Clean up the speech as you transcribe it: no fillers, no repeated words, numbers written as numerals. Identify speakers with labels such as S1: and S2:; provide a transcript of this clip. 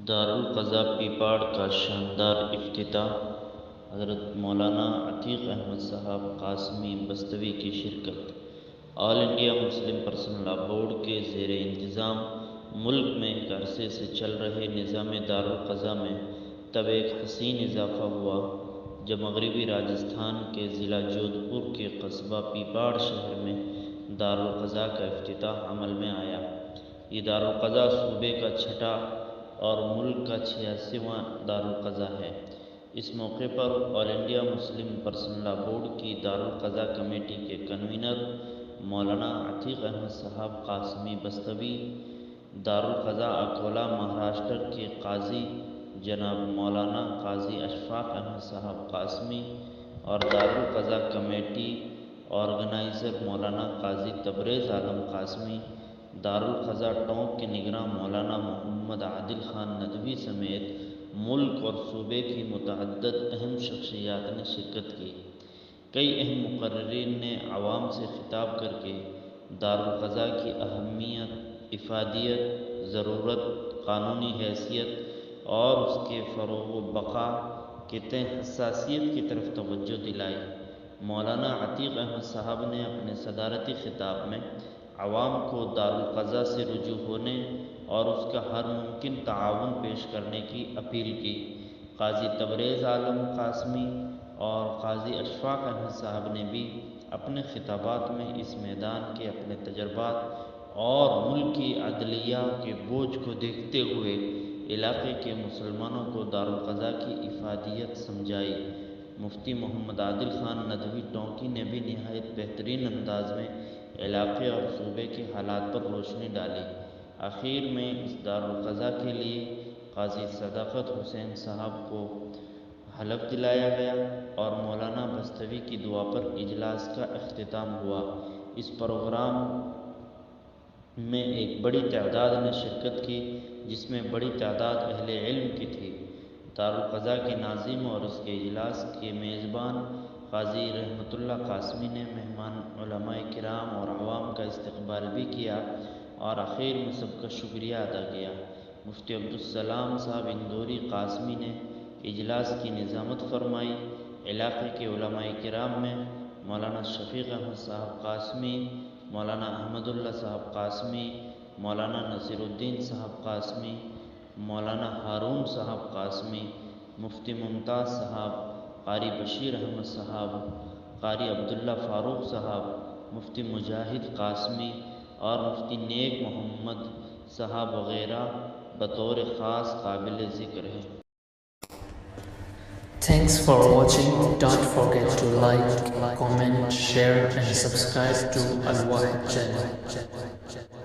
S1: دارالقضا پیپاڑ کا شاندار افتتاح۔ حضرت مولانا عتیق احمد صاحب قاسمی بستوی کی شرکت۔ All India Muslim personal law board کے زیر انتظام ملک میں ایک عرصے سے چل رہے نظام دارالقضا میں تب ایک حسین اضافہ ہوا جب مغربی راجستھان کے ضلع جودھ پور کے قصبہ پیپاڑ شہر میں دارالقضا کا افتتاح عمل میں آیا۔ یہ دارالقضا صوبے کا چھٹا اور ملک کا 86واں دارالقضا ہے۔ اس موقع پر all India Muslim personal law board کی دارالقضا کمیٹی کے کنوینر مولانا عتیق احمد صاحب قاسمی بستوی، دارالقضا اکولہ مہاراشٹر کے قاضی جناب مولانا قاضی اشفاق احمد صاحب قاسمی اور دارالقضا کمیٹی آرگنائزر مولانا قاضی تبریز عالم قاسمی، دارالقضا ٹونک کے نگراں مولانا محمد عادل خان ندوی سمیت ملک اور صوبے کی متعدد اہم شخصیات نے شرکت کی۔ کئی اہم مقررین نے عوام سے خطاب کر کے دارالقضا کی اہمیت، افادیت، ضرورت، قانونی حیثیت اور اس کے فروغ و بقا کے تئیں حساسیت کی طرف توجہ دلائی۔ مولانا عتیق احمد صاحب نے اپنے صدارتی خطاب میں عوام کو دارالقضا سے رجوع ہونے اور اس کا ہر ممکن تعاون پیش کرنے کی اپیل کی۔ قاضی تبریز عالم قاسمی اور قاضی اشفاق احمد صاحب نے بھی اپنے خطابات میں اس میدان کے اپنے تجربات اور ملکی عدلیہ کے بوجھ کو دیکھتے ہوئے علاقے کے مسلمانوں کو دارالقضا کی افادیت سمجھائی۔ مفتی محمد عادل خان ندوی ٹونکی نے بھی نہایت بہترین انداز میں علاقے اور صوبے کے حالات پر روشنی ڈالی۔ آخر میں اس دارالقضا کے لیے قاضی صداقت حسین صاحب کو حلف دلایا گیا اور مولانا بستوی کی دعا پر اجلاس کا اختتام ہوا۔ اس پروگرام میں ایک بڑی تعداد نے شرکت کی، جس میں بڑی تعداد اہل علم کی تھی۔ دارالقضا کے ناظم اور اس کے اجلاس کے میزبان قاضی رحمت اللہ قاسمی نے مہمان علماء کرام اور عوام کا استقبال بھی کیا اور آخر میں سب کا شکریہ ادا کیا۔ مفتی عبدالسلام صاحب اندوری قاسمی نے اجلاس کی نظامت فرمائی۔ علاقے کے علماء کرام میں مولانا شفیق احمد صاحب قاسمی، مولانا احمد اللہ صاحب قاسمی، مولانا نصیر الدین صاحب قاسمی، مولانا ہارون صاحب قاسمی، مفتی ممتاز صاحب، قاری بشیر احمد صاحب، قاری عبداللہ فاروق صاحب، مفتی مجاہد قاسمی اور مفتی نیک محمد صاحب وغیرہ بطور خاص قابل ذکر ہیں۔
S2: Thanks for watching. Don't forget to like, comment, share and subscribe to Al Wahid channel.